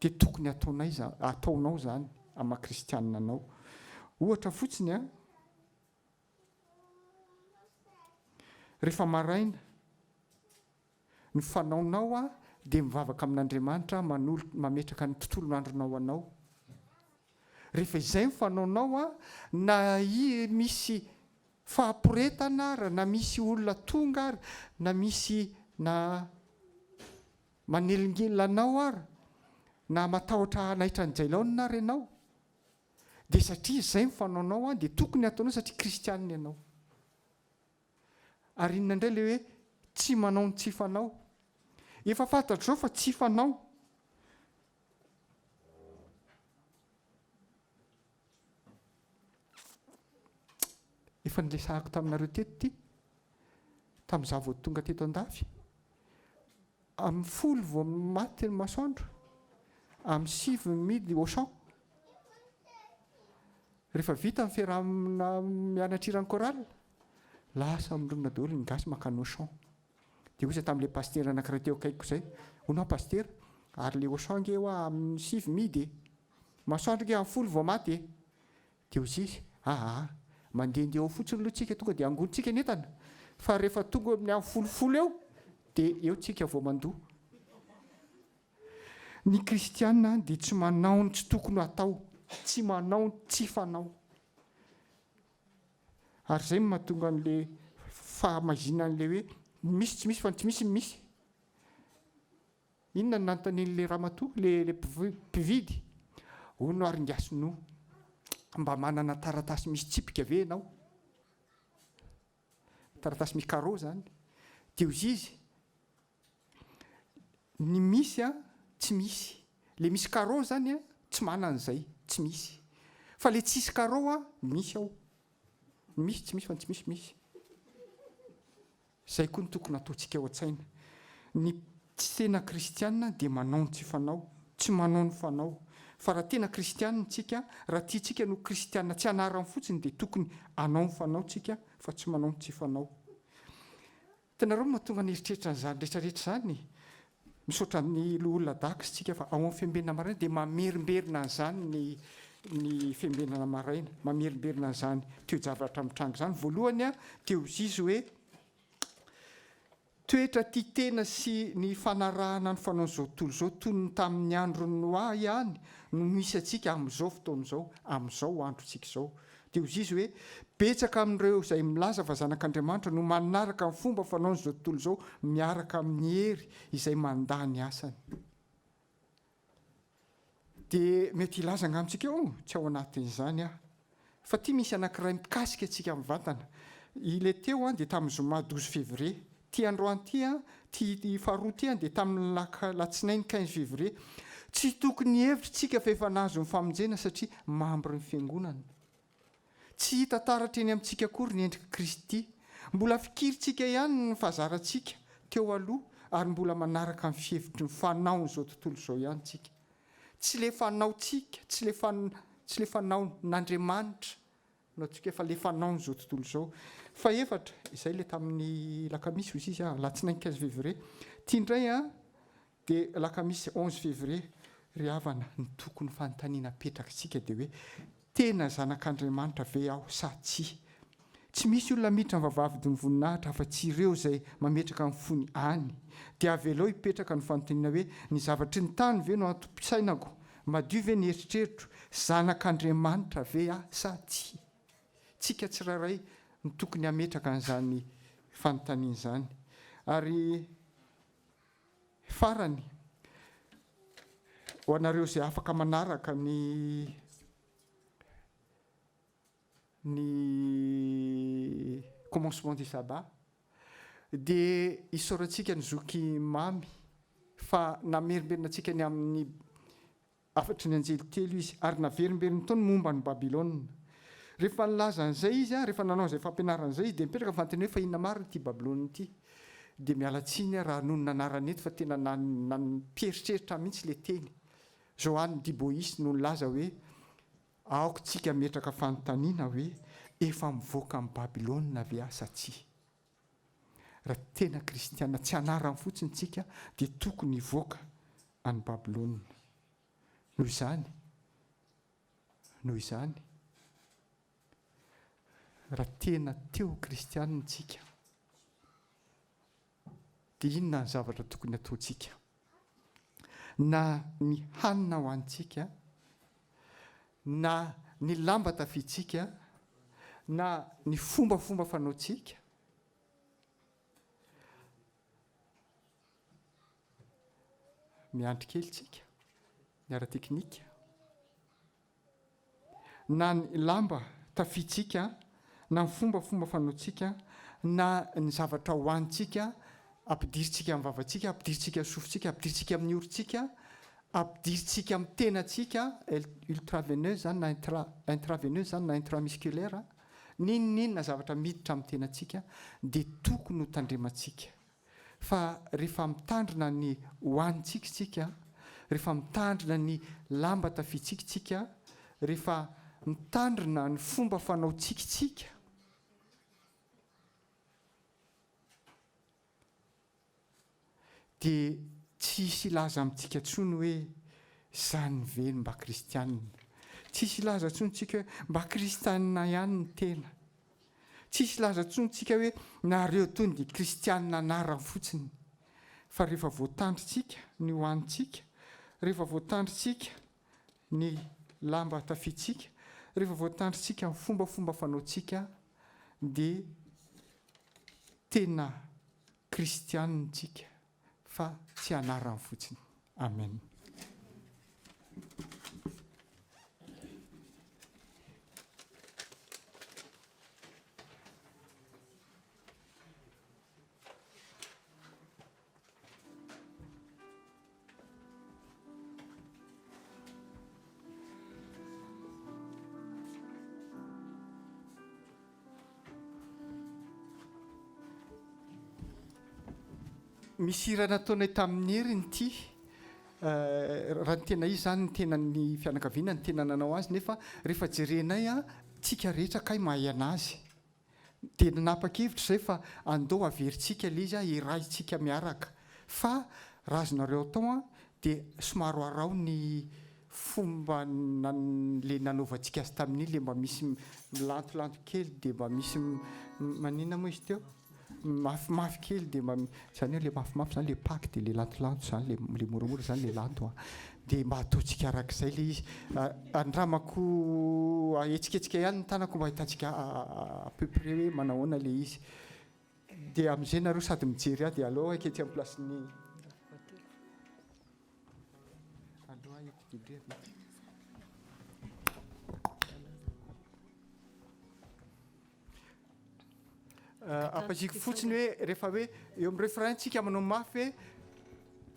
dia tokony ataonao zany amin'ny kristianina anao. Ohatra fotsiny rehefa maraina, ny fanaonao dia mivavaka amin'Andriamanitra mametraka ny tontolo andronao anao. Rehefa izay ny fanaonao na misy fahampiretana ary na misy olona tonga ary na misy na manelingelanao ary na matahotra hanaitra ny jailaonina ary ianao, dia satria izay ny fanaonao dia tokony ataonao satria kristianina ianao. Ary inona indray le hoe tsy manao ny tsy fanao. Efa fantatra zao fa tsy fanao. Efa nilesahako taminareo teto tamin'izaho vao tonga teto an-dafy. Amin'ny 10 vao maty ny masoandro, amin'ny 7 midy Auchan. Rehefa vita ny fiarahana mianatra hiran'ny chorale, lasa amin'irona daholo ny gasy makany Auchan. Dia ozy tamin'ilay pasteur anankiray teo akaikiko izay, honao pasteur, ary ilay Auchan nge ho amin'ny 7 midy, masoandro nge amin'ny 10 vao maty. Dia ozy izy, mandehandeha ao fotsiny aloha tsika tonga dia angontsika ny entana. Fa rehefa tonga amin'ny amin'ny 10 eo, dia eo tsika vao mandoa. Ny kristianina dia tsy manao ny tsy tokony atao, tsy manao ny tsy fanao. Ary izay mahatonga an'ilay fahamazinan'ilay hoe misy tsy misy fa tsy misy misy. Inona ny nanontanian'ilay ramatoa, le mpividy? Hono ary ngasino, mba manana taratasy misy tsipika ve ianao? Taratasy misy carreau zany. Dia ozy izy, ny misy a tsy misy, le misy carreau zany a tsy manan'izay tsy misy, fa le tsisy carreau a misy ao, misy tsy misy fa tsy misy. Zay koa ny tokony ataontsika ao an-tsaina. Ny tsy tena kristianina dia manao ny tsy fanao, tsy manao ny fanao. Fa raha tena kristianina tsika, raha tiatsika no kristianina tsy anarany fotsiny dia tokony anao ny fanao tsika fa tsy manao ny tsy fanao. Tanareo mahatonga ny eritreritra n'izany rehetrarehetra zany, misaotra ny olona daky tsika fa ao amin'ny fiambenana maraina dia mamerimberina an'izany ny fiambenana maraina, mamerimberina an'izany toe-javatra mitranga izany. Voalohany a teo izy hoe toetra tia tena sy ny fanarahana ny fanaon'izao tontolo izao toy ny tamin'ny andro Noa ihany no misy antsika amin'izao fotoana izao, amin'izao androntsika izao. Teo izy hoe betsaka amin'ireo izay milaza fa zanak'Andriamanitra no manaraka amin'ny fomba fanaon'izao tontolo izao miaraka amin'ny hery izay mandany asany. Dia mety hilaza angamitsika tsy ao anatin'izany aho. Fa tia misy anankiray mikasika antsika amin'ny vatana. Ile teo dia tamin'ny zoma 12 février. Ty androany ty faharoa ty dia tamin'ny latsinainy 15 février. Tsy tokony hevitritsika fa efa nahazo ny famonjena satria mambry ny fiangonana. Tsy hita taratra eny amintsika akory ny endrika Kristy. Mbola fikiritsika ihany ny fahazarantsika teo aloha ary mbola manaraka ny fihevitry ny fanaon'izao tontolo izao ihany tsika. Tsy le fanaontsika, tsy le fanaon'Andriamanitra no tsika fa le fanaon'izao tontolo izao. Fa efatra, izay le tamin'ny lakamisy hoy izy latsinainy 15 février. Tia indray dia lakamisy 11 février ry havana ny tokony fanontaniana petraka tsika dia hoe tena zanak'Andriamanitra ve aho sa tsia? Tsy misy olona miditra amin'ny vavahady ny voninahitra fa tsy ireo izay mametraka amin'ny fony any. Dia avelao hipetraka ny fanontaniana hoe ny zavatry ny tany ve no antom-pisainako? Madio ve ny eritreritro? Zanak'Andriamanitra ve aho sa tsia? Tsika tsirairay ny tokony hametraka an'izany fanontaniana izany. Ary farany ho anareo izay afaka manaraka ny commencement du sabbat dia isaorantsika ny zoky mamy fa namerimberina antsika ny amin'ny afatry ny anjely telo izy ary naverimberiny taony momba ny Babilôna. Rehefa nilaza an'izay izy rehefa nanao izay fampianaran'izay izy dia mipetraka fantany hoe fa inona marina ity Babilôna ity. Dia miala tsiny raha noho ny nanarany eto fa tena nampieritreritra mihitsy le teny. Joanne Dibois no nilaza hoe aoko tsika metraka fanontaniana hoe efa mivoaka amin'ny Babilôna ve asa tsia? Raha tena kristianina tsy anarany fotsiny tsika dia tokony hivoaka any Babilôna. Noho izany raha tena teo kristianina tsika dia inona ny zavatra tokony ataontsika? Na ny hanina ho antsika, na ny lamba tafitsika, na ny fombafomba fanaontsika, miandry kely tsika, miara teknika, na ny lamba tafitsika, na ny fombafomba fanaontsika, na ny zavatra hohanitsika, ampidiritsika amin'ny vavantsika, ampidiritsika amin'ny sofintsika, ampidiritsika amin'ny orontsika, ampidiritsika amin'ny tenantsika, ultraveneuse zany na intraveneuse zany na intramusculaire, ninona zavatra miditra amin'ny tenantsika dia tokony ho tandremantsika. Fa rehefa mitandrina ny hohanitsika tsika, rehefa mitandrina ny lamba tafitsika tsika, rehefa mitandrina ny fomba fanaontsika tsika, dia tsisy ilaza amintsika tsony hoe izany ve mba kristianina. Tsisy ilaza tsony tsika hoe mba kristianina ihany ny tena. Tsisy ilaza tsony tsika hoe nareo tony dia kristianina anarany fotsiny. Fa rehefa voatandritsika ny hohanitsika, rehefa voatandritsika ny lamba tafitsika, rehefa voatandritsika ny fombafomba fanaontsika dia tena kristianina tsika fa tsy anarany fotsiny. Amen. misy raha nataonay tamin'ny heriny ity raha ny tena izy zany ny tenany fianakaviana ny tena nanao azy nefa rehefa jerenay a tsika rehetra kay mahay anazy dia nanapa-kevitra zay fa andao averintsika le izy a iraintsika miaraka fa raha azonareo atao a dia somaro arao ny fomba le nanaovantsika azy tamin'iny le mba misy milantolanto kely dia mba misy manina moa izy teo mafimafy kely dia zany hoe le mafimafy zany le paky dia le lantolanto zany le moramora zany le lanto dia mba ataontsika arak'izay le izy andramako etsiketsika ihany ny tanako mba hitantsika à peu près hoe manahoana le izy dia amin'izay nareo sady mijery ahy dia aloha aketsy amin'ny placen'ny apaziko fotsiny hoe rehefa hoe eo amin'ny refrain tsika manao mafy hoe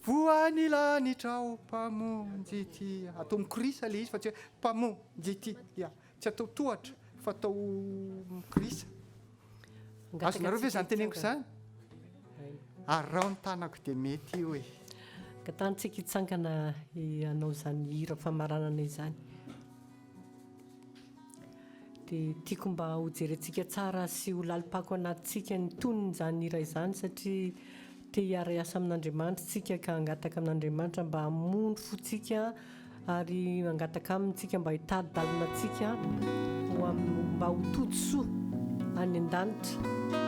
voany lanitra mpamonjy ity atao mikorisa le izy fa tsy hoe mpamonjy ity ia tsy atao tohatra fa atao mikorisa azonareo ve zany teneniko zany arao ny tanako dia mety io e ka tanyntsika hitsangana anao zany hira famaranana izany dia tiako mba hojerentsika tsara sy ho lalipako anatintsika ny toniny zany hira izany satria te hiara-iasa amin'Andriamanitra tsika ka hangataka amin'Andriamanitra mba hamono fotsika ary hangataka amintsika mba hitady dalinatsika mba ho toto-soa any an-danitra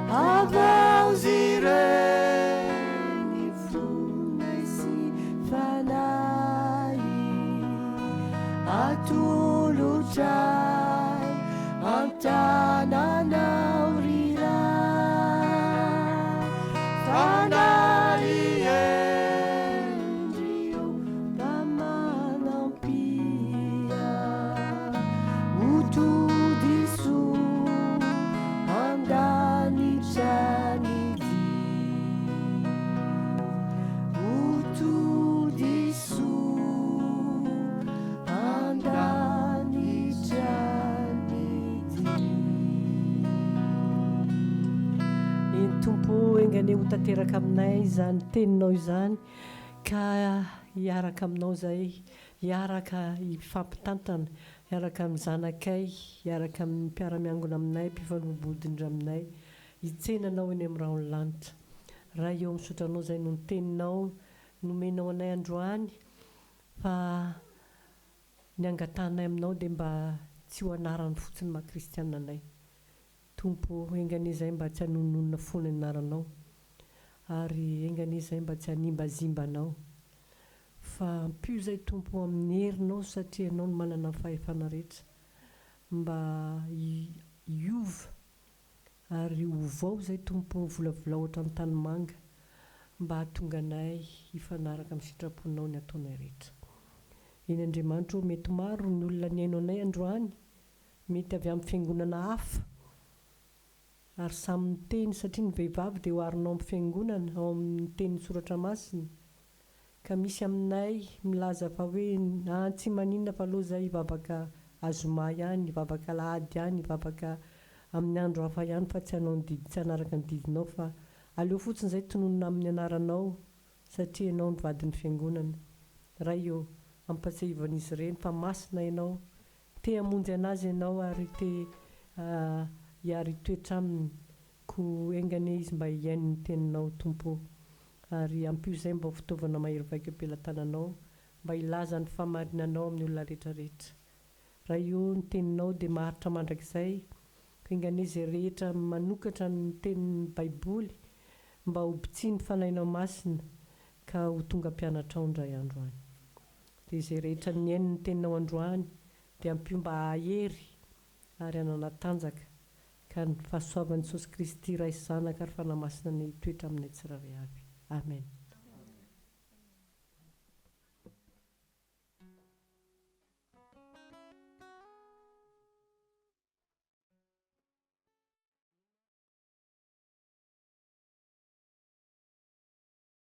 avao zireny fonay sy fanay atolotray antananao riray fanay endrio mba manampia utodiso andanitranidy utodiso iny tompo engane ho tanteraka aminay zany teninao izany ka hiaraka aminao zay hiaraka hifampitantana hiaraka amin'ny zanakay hiaraka amin'ny mpiara-miangona aminay mpifanolobodindra aminay hitsenanao eny amin'ny raha lanitra raha eo misotranao zay no ny teninao nomenao anay androany fa ny angatanay aminao dia mba tsy ho anarany fotsiny mahakristianina anay tompo engane izay mba tsy hanononona foana anaranao ary engane izay mba tsy hanimbazimbanao fa ampio izay tompo amin'ny herinao satria ianao no manana fahefana rehetra mba hiova ary ovao izay tompo volavula ohatra amin'ny tanymanga mba hahatonga anay hifanaraka amin'ny sitraponao ny ataonay rehetra iny Andriamanitro mety maro ny olona niaino anay androany mety avy amin'ny fiangonana hafa ary samy miteny satria ny vehivavy dia hoarinao amin'ny fiangonana ao amin'ny tenin'ny soratra masina ka misy aminay milaza fa hoe tsy maninona fa aloha izay hivavaka azoma ihany hivavaka lahady ihany hivavaka amin'ny andro hafa ihany fa tsy hanao ny didy tsy hanaraka ny didinao fa aleo fotsiny izay tononona amin'ny anaranao satria ianao ny vadin'ny fiangonana raha eo ampatsiahivan'izy ireny fa masina ianao te hamonjy anazy ianao ary te hiary toetra aminy ko engane izy mba hiaino ny teninao tompo ary ampio izay mba ho fitaovana mahery vaika am-pelantananao mba hilaza ny famarinanao amin'ny olona rehetrarehetra raha io ny teninao dia maharitra mandrakizay engane izay rehetra manokatra ny tenin'ny baiboly mba ho bitsiny fanainao masina ka ho tonga mpianatra ao indray androany dia izay rehetra niaino ny teninao androany dia ampio mba hahery ary hananatanjaka ka ny fahasoavan'i Jesosy Kristy ray sy zanaka ary fanahy masina ny toetra aminay tsirairay avy amen